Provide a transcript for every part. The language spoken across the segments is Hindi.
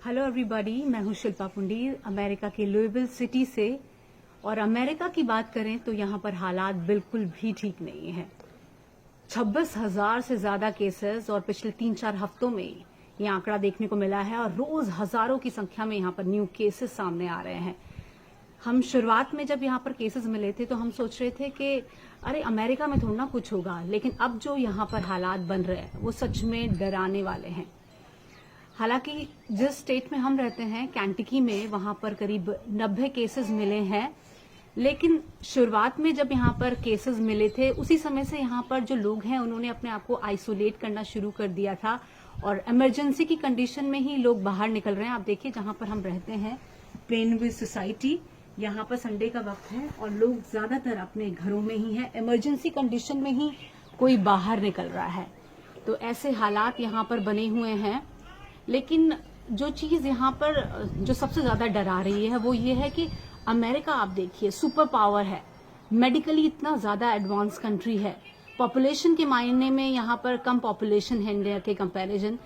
हेलो एवरीबॉडी, मैं हूं शिल्पा पुंडीर अमेरिका के लुइविल सिटी से। और अमेरिका की बात करें तो यहाँ पर हालात बिल्कुल भी ठीक नहीं है। 26,000 से ज्यादा केसेस और पिछले 3-4 हफ्तों में ये आंकड़ा देखने को मिला है और रोज हजारों की संख्या में यहाँ पर न्यू केसेस सामने आ रहे हैं। हम शुरुआत में जब यहाँ पर केसेस मिले थे तो हम सोच रहे थे कि अरे अमेरिका में थोड़ा ना कुछ होगा, लेकिन अब जो यहाँ पर हालात बन रहे हैं वो सच में डराने वाले हैं। हालांकि जिस स्टेट में हम रहते हैं कैंटकी में, वहां पर करीब 90 केसेस मिले हैं, लेकिन शुरुआत में जब यहाँ पर केसेस मिले थे उसी समय से यहाँ पर जो लोग हैं उन्होंने अपने आप को आइसोलेट करना शुरू कर दिया था और इमरजेंसी की कंडीशन में ही लोग बाहर निकल रहे हैं। आप देखिए जहां पर हम रहते हैं प्लेनव्यू सोसाइटी, यहाँ पर संडे का वक्त है और लोग ज्यादातर अपने घरों में ही हैं, इमरजेंसी कंडीशन में ही कोई बाहर निकल रहा है। तो ऐसे हालात यहाँ पर बने हुए हैं। लेकिन जो चीज यहाँ पर जो सबसे ज्यादा डरा रही है वो ये है कि अमेरिका आप देखिए सुपर पावर है, मेडिकली इतना ज्यादा एडवांस कंट्री है, पॉपुलेशन के मायने में यहाँ पर कम पॉपुलेशन है इंडिया के कंपैरिजन।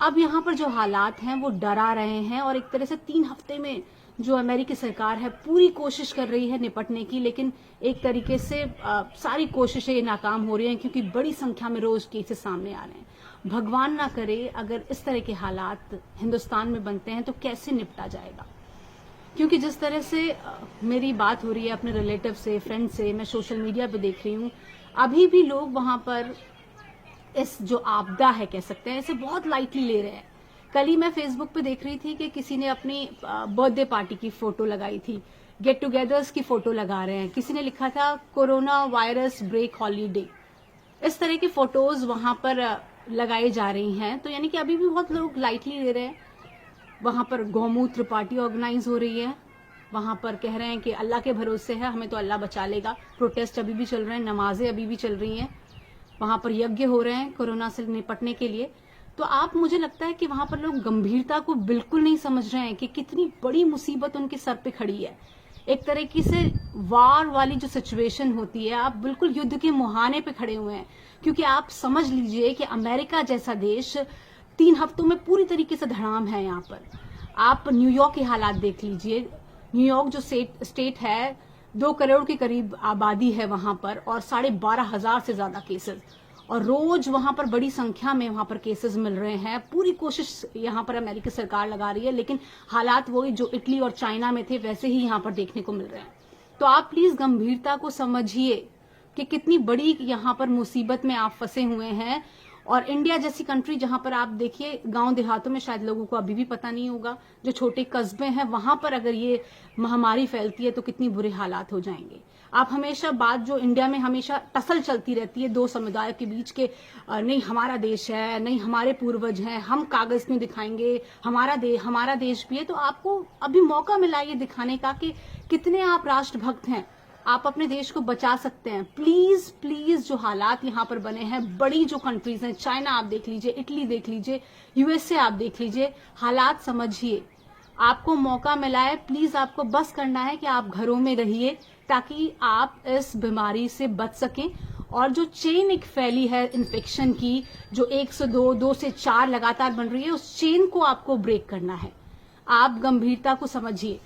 अब यहाँ पर जो हालात हैं वो डरा रहे हैं और एक तरह से 3 हफ्ते में जो अमेरिकी सरकार है पूरी कोशिश कर रही है निपटने की, लेकिन एक तरीके से सारी कोशिशें नाकाम हो रही हैं क्योंकि बड़ी संख्या में रोज केसेस सामने आ रहे हैं। भगवान ना करे अगर इस तरह के हालात हिंदुस्तान में बनते हैं तो कैसे निपटा जाएगा। क्योंकि जिस तरह से मेरी बात हो रही है अपने रिलेटिव से, फ्रेंड से, मैं सोशल मीडिया पे देख रही हूँ, अभी भी लोग वहां पर इस जो आपदा है कह सकते हैं इसे बहुत लाइटली ले रहे हैं। कल ही मैं फेसबुक पे देख रही थी कि किसी ने अपनी बर्थडे पार्टी की फोटो लगाई थी, गेट टुगेदर्स की फोटो लगा रहे हैं, किसी ने लिखा था कोरोना वायरस ब्रेक हॉलीडे। इस तरह की फोटोज वहां पर लगाई जा रही हैं, तो यानी कि अभी भी बहुत लोग लाइटली ले रहे हैं। वहां पर गौमूत्र पार्टी ऑर्गेनाइज हो रही है, वहां पर कह रहे हैं कि अल्लाह के भरोसे है, हमें तो अल्लाह बचा लेगा। प्रोटेस्ट अभी भी चल रहे हैं, नमाजें अभी भी चल रही हैं, वहां पर यज्ञ हो रहे हैं कोरोना से निपटने के लिए। तो आप मुझे लगता है कि वहां पर लोग गंभीरता को बिल्कुल नहीं समझ रहे हैं कि कितनी बड़ी मुसीबत उनके सर पे खड़ी है। एक तरीके से वार वाली जो सिचुएशन होती है, आप बिल्कुल युद्ध के मुहाने पे खड़े हुए हैं। क्योंकि आप समझ लीजिए कि अमेरिका जैसा देश 3 हफ्तों में पूरी तरीके से धड़ाम है। यहाँ पर आप न्यूयॉर्क के हालात देख लीजिए। न्यूयॉर्क जो स्टेट है 2 करोड़ के करीब आबादी है वहां पर और 12,500 से ज्यादा केसेस, और रोज वहां पर बड़ी संख्या में वहां पर केसेस मिल रहे हैं। पूरी कोशिश यहाँ पर अमेरिकी सरकार लगा रही है, लेकिन हालात वही जो इटली और चाइना में थे वैसे ही यहाँ पर देखने को मिल रहे हैं। तो आप प्लीज गंभीरता को समझिए कि कितनी बड़ी यहाँ पर मुसीबत में आप फंसे हुए हैं। और इंडिया जैसी कंट्री जहां पर आप देखिए गांव देहातों में शायद लोगों को अभी भी पता नहीं होगा, जो छोटे कस्बे हैं वहां पर अगर ये महामारी फैलती है तो कितनी बुरे हालात हो जाएंगे। आप हमेशा बात जो इंडिया में हमेशा टसल चलती रहती है 2 समुदाय के बीच के, नहीं हमारा देश है, नहीं हमारे पूर्वज हैं, हम कागज में दिखाएंगे हमारा देश भी है। तो आपको अभी मौका मिला ये दिखाने का कि कितने आप राष्ट्रभक्त हैं, आप अपने देश को बचा सकते हैं। प्लीज प्लीज जो हालात यहाँ पर बने हैं, बड़ी जो कंट्रीज हैं, चाइना आप देख लीजिए, इटली देख लीजिए, यूएसए आप देख लीजिए, हालात समझिए। आपको मौका मिला है, प्लीज आपको बस करना है कि आप घरों में रहिए ताकि आप इस बीमारी से बच सकें। और जो चेन एक फैली है इन्फेक्शन की, जो 1 से 2 से 4 लगातार बन रही है, उस चेन को आपको ब्रेक करना है। आप गंभीरता को समझिए।